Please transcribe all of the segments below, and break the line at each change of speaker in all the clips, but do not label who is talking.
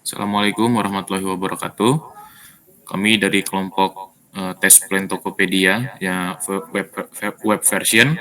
Assalamualaikum warahmatullahi wabarakatuh. Kami dari kelompok Test Plan Tokopedia, ya web version,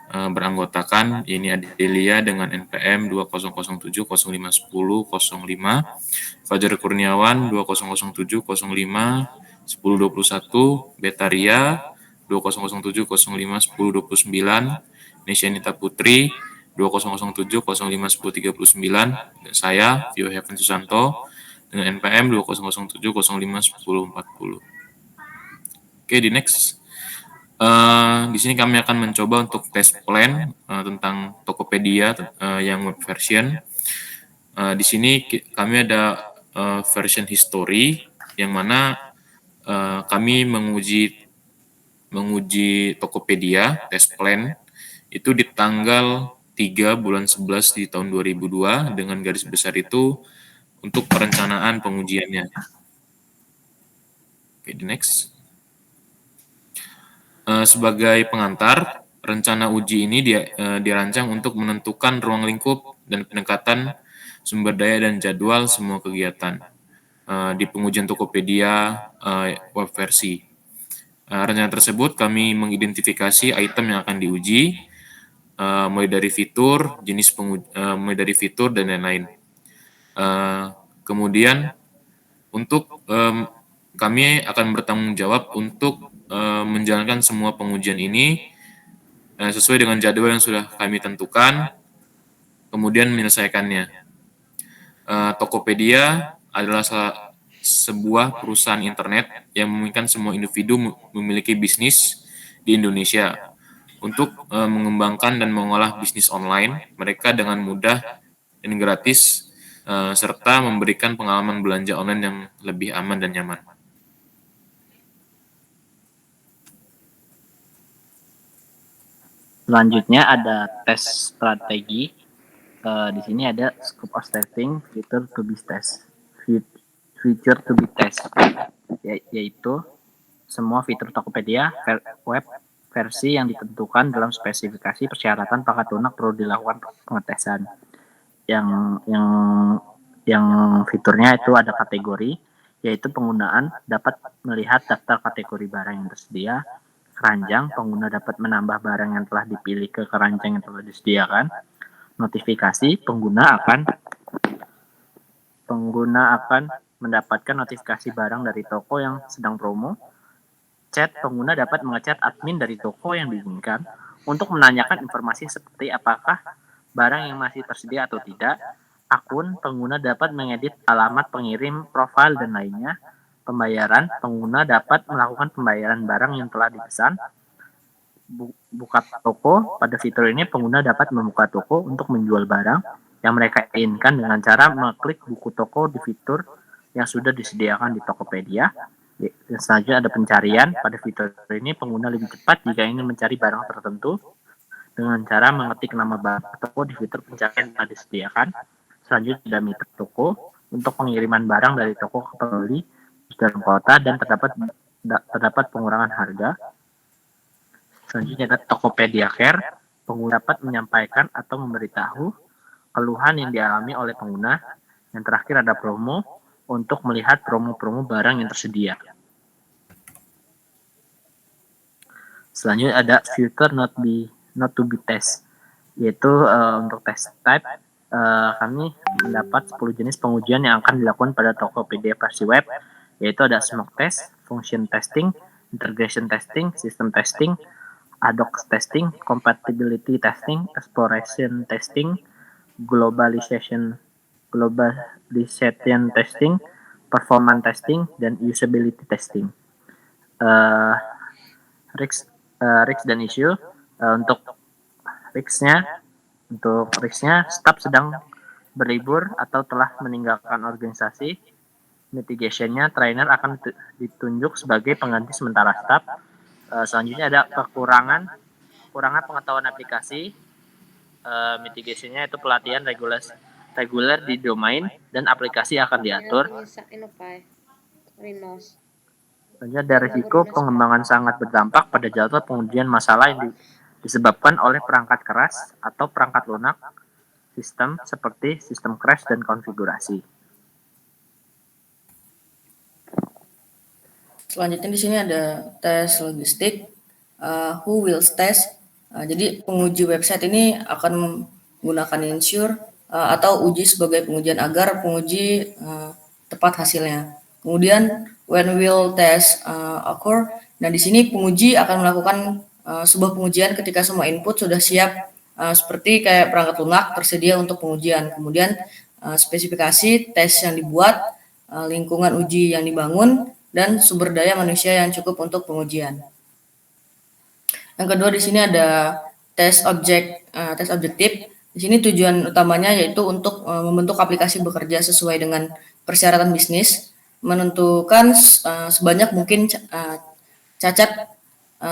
beranggotakan ini Adelia dengan NPM 2007051005, Fajar Kurniawan 2007051021, Betaria 2007051029, Nesyanita Putri 2007051039, dan saya Vio Heaven Susanto dengan NPM 2007051040. Oke, di next. Di sini kami akan mencoba untuk tes plan tentang Tokopedia yang web version. Di sini kami ada version history yang mana kami menguji Tokopedia test plan itu di tanggal 3 bulan 11 di tahun 2002 dengan garis besar itu untuk perencanaan pengujiannya. Oke, di next. Sebagai pengantar, rencana uji ini dirancang untuk menentukan ruang lingkup dan pendekatan sumber daya dan jadwal semua kegiatan di pengujian Tokopedia web versi. Rencana tersebut kami mengidentifikasi item yang akan diuji, mulai dari fitur, mulai dari fitur dan lain-lain. Kemudian untuk kami akan bertanggung jawab untuk menjalankan semua pengujian ini sesuai dengan jadwal yang sudah kami tentukan, kemudian menyelesaikannya. Tokopedia adalah sebuah perusahaan internet yang memungkinkan semua individu memiliki bisnis di Indonesia. Untuk mengembangkan dan mengolah bisnis online, mereka dengan mudah dan gratis, serta memberikan pengalaman belanja online yang lebih aman dan nyaman.
Selanjutnya ada tes strategi. Di sini ada scope of testing, feature to be test, yaitu semua fitur Tokopedia web versi yang ditentukan dalam spesifikasi persyaratan perangkat lunak perlu dilakukan pengetesan. Yang fiturnya itu ada kategori, yaitu penggunaan dapat melihat daftar kategori barang yang tersedia. Keranjang, pengguna dapat menambah barang yang telah dipilih ke keranjang yang telah disediakan. Notifikasi, pengguna akan mendapatkan notifikasi barang dari toko yang sedang promo. Chat, pengguna dapat mengechat admin dari toko yang diinginkan untuk menanyakan informasi seperti apakah barang yang masih tersedia atau tidak. Akun, pengguna dapat mengedit alamat pengirim, profil, dan lainnya. Pembayaran, pengguna dapat melakukan pembayaran barang yang telah dipesan. Buka toko, pada fitur ini pengguna dapat membuka toko untuk menjual barang yang mereka inginkan dengan cara mengklik buku toko di fitur yang sudah disediakan di Tokopedia. Dan selanjutnya ada pencarian, pada fitur ini pengguna lebih cepat jika ingin mencari barang tertentu dengan cara mengetik nama barang toko di fitur pencarian yang telah disediakan. Selanjutnya ada mitra toko untuk pengiriman barang dari toko ke pembeli di dalam kota dan terdapat pengurangan harga. Selanjutnya ada Tokopedia Care, pengguna dapat menyampaikan atau memberitahu keluhan yang dialami oleh pengguna. Yang terakhir ada promo, untuk melihat promo-promo barang yang tersedia. Selanjutnya ada filter not to be test, yaitu untuk test type, kami mendapat 10 jenis pengujian yang akan dilakukan pada Tokopedia versi web, yaitu ada smoke test, function testing, integration testing, system testing, ad hoc testing, compatibility testing, exploration testing, globalization testing, performance testing, dan usability testing. Risks dan issue, untuk risknya staf sedang berlibur atau telah meninggalkan organisasi. Mitigationnya, trainer akan ditunjuk sebagai pengganti sementara staf. Selanjutnya ada kekurangan pengetahuan aplikasi. Mitigationnya itu pelatihan reguler di domain dan aplikasi akan diatur. Selanjutnya ada risiko pengembangan sangat berdampak pada jadwal pengujian masalah yang disebabkan oleh perangkat keras atau perangkat lunak sistem seperti sistem crash dan konfigurasi.
Selanjutnya di sini ada tes logistik, who will test. Jadi penguji website ini akan menggunakan ensure atau uji sebagai pengujian agar penguji tepat hasilnya. Kemudian when will test occur. Nah di sini penguji akan melakukan sebuah pengujian ketika semua input sudah siap, seperti kayak perangkat lunak tersedia untuk pengujian. Kemudian spesifikasi tes yang dibuat, lingkungan uji yang dibangun, dan sumber daya manusia yang cukup untuk pengujian. Yang kedua di sini ada tes objektif. Di sini tujuan utamanya yaitu untuk membentuk aplikasi bekerja sesuai dengan persyaratan bisnis, menentukan sebanyak mungkin cacat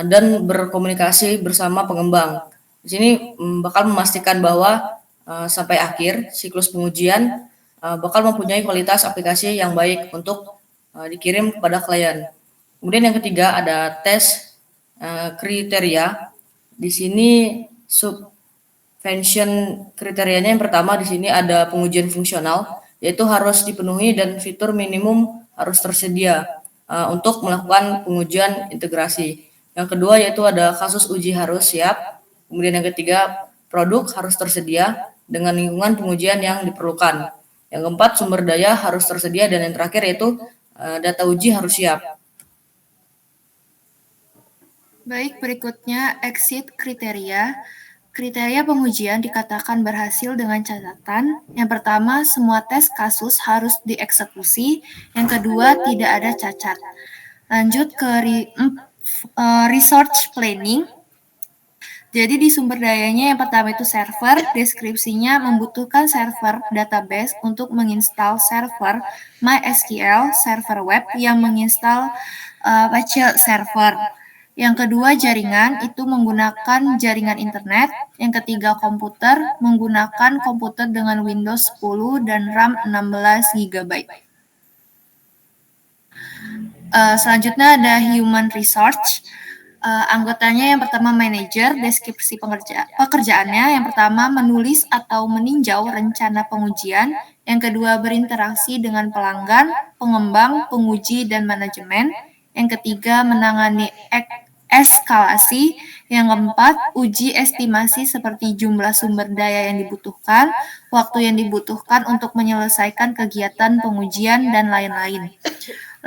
dan berkomunikasi bersama pengembang. Di sini bakal memastikan bahwa sampai akhir siklus pengujian bakal mempunyai kualitas aplikasi yang baik untuk dikirim kepada klien. Kemudian yang ketiga ada tes kriteria. Di sini subvention kriterianya yang pertama di sini ada pengujian fungsional, yaitu harus dipenuhi dan fitur minimum harus tersedia untuk melakukan pengujian integrasi. Yang kedua yaitu ada kasus uji harus siap. Kemudian yang ketiga produk harus tersedia dengan lingkungan pengujian yang diperlukan. Yang keempat sumber daya harus tersedia dan yang terakhir yaitu data uji harus siap.
Baik, berikutnya exit kriteria. Kriteria pengujian dikatakan berhasil dengan catatan. Yang pertama, semua tes kasus harus dieksekusi. Yang kedua, tidak ada cacat. Lanjut ke research planning. Jadi di sumber dayanya yang pertama itu server, deskripsinya membutuhkan server database untuk menginstal server MySQL server web yang menginstal Apache server. Yang kedua jaringan itu menggunakan jaringan internet. Yang ketiga komputer menggunakan komputer dengan Windows 10 dan RAM 16 GB. Selanjutnya ada human research. Anggotanya yang pertama manajer, deskripsi pekerjaannya. Yang pertama menulis atau meninjau rencana pengujian. Yang kedua berinteraksi dengan pelanggan, pengembang, penguji, dan manajemen. Yang ketiga menangani eskalasi. Yang keempat uji estimasi seperti jumlah sumber daya yang dibutuhkan, waktu yang dibutuhkan untuk menyelesaikan kegiatan pengujian, dan lain-lain.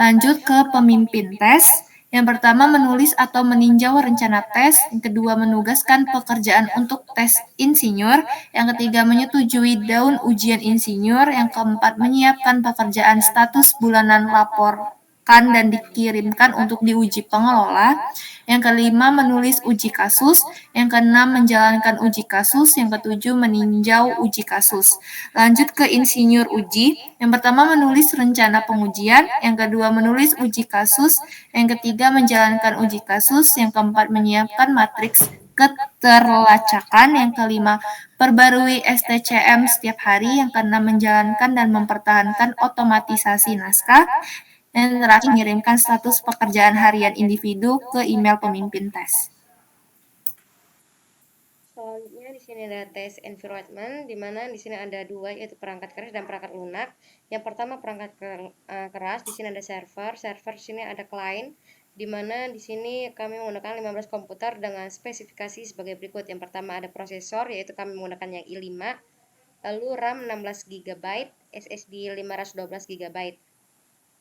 Lanjut ke pemimpin tes. Yang pertama menulis atau meninjau rencana tes, yang kedua menugaskan pekerjaan untuk tes insinyur, yang ketiga menyetujui daun ujian insinyur, yang keempat menyiapkan pekerjaan status bulanan laporkan dan dikirimkan untuk diuji pengelola, yang kelima menulis uji kasus, yang keenam menjalankan uji kasus, yang ketujuh meninjau uji kasus. Lanjut ke insinyur uji. Yang pertama menulis rencana pengujian, yang kedua menulis uji kasus, yang ketiga menjalankan uji kasus, yang keempat menyiapkan matriks keterlacakan, yang kelima perbarui STCM setiap hari, yang keenam menjalankan dan mempertahankan otomatisasi naskah, dan terakhir mengirimkan status pekerjaan harian individu ke email pemimpin tes.
Selanjutnya di sini ada tes environment, di mana di sini ada dua, yaitu perangkat keras dan perangkat lunak. Yang pertama perangkat keras, di sini ada server. Server di sini ada client, di mana di sini kami menggunakan 15 komputer dengan spesifikasi sebagai berikut. Yang pertama ada prosesor, yaitu kami menggunakan yang i5, lalu RAM 16 GB, SSD 512 GB.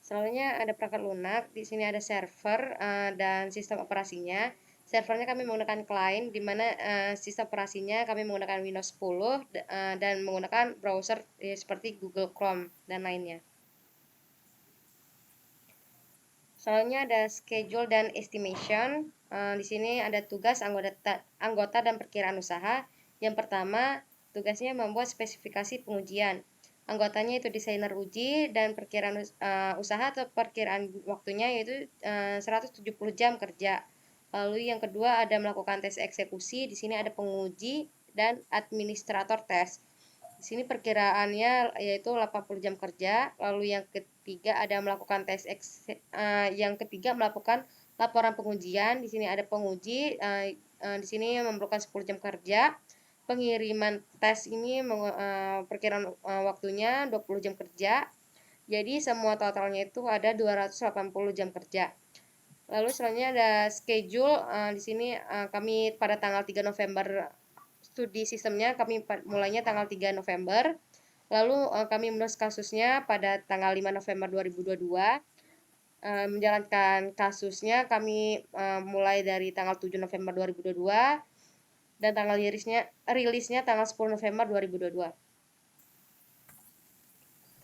Selanjutnya ada perangkat lunak, di sini ada server dan sistem operasinya. Servernya kami menggunakan client, di mana sistem operasinya kami menggunakan Windows 10 dan menggunakan browser seperti Google Chrome dan lainnya. Selanjutnya ada schedule dan estimation. Di sini ada tugas anggota dan perkiraan usaha. Yang pertama, tugasnya membuat spesifikasi pengujian. Anggotanya itu desainer uji dan perkiraan usaha atau perkiraan waktunya yaitu 170 jam kerja. Lalu yang kedua ada melakukan tes eksekusi. Di sini ada penguji dan administrator tes. Di sini perkiraannya yaitu 80 jam kerja. Lalu yang ketiga ada melakukan yang ketiga melakukan laporan pengujian. Di sini ada penguji. Di sini memerlukan 10 jam kerja. Pengiriman tes ini perkiraan waktunya 20 jam kerja. Jadi semua totalnya itu ada 280 jam kerja. Lalu selanjutnya ada schedule. Di sini kami pada tanggal 3 November studi sistemnya kami mulainya tanggal 3 November. Lalu kami menulis kasusnya pada tanggal 5 November 2022. Menjalankan kasusnya kami mulai dari tanggal 7 November 2022 dan tanggal rilisnya tanggal 10 November 2022.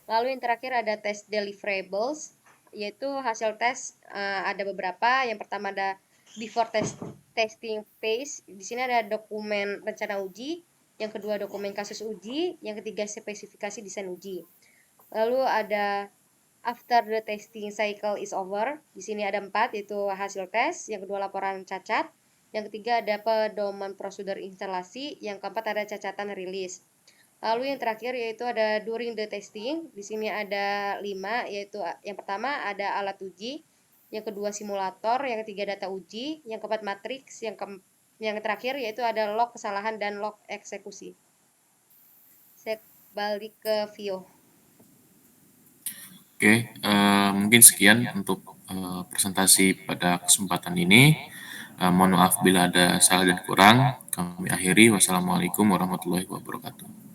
Lalu yang terakhir ada test deliverables, yaitu hasil tes ada beberapa. Yang pertama ada before testing phase. Di sini ada dokumen rencana uji, yang kedua dokumen kasus uji, yang ketiga spesifikasi desain uji. Lalu ada after the testing cycle is over. Di sini ada 4, yaitu hasil tes, yang kedua laporan cacat, yang ketiga ada pedoman prosedur instalasi, yang keempat ada cacatan rilis. Lalu yang terakhir yaitu ada during the testing. Di sini ada 5, yaitu yang pertama ada alat uji, yang kedua simulator, yang ketiga data uji, yang keempat matriks, yang terakhir yaitu ada log kesalahan dan log eksekusi. Saya balik ke Vio.
Oke, mungkin sekian untuk presentasi pada kesempatan ini. Mohon maaf bila ada salah dan kurang. Kami akhiri. Wassalamualaikum warahmatullahi wabarakatuh.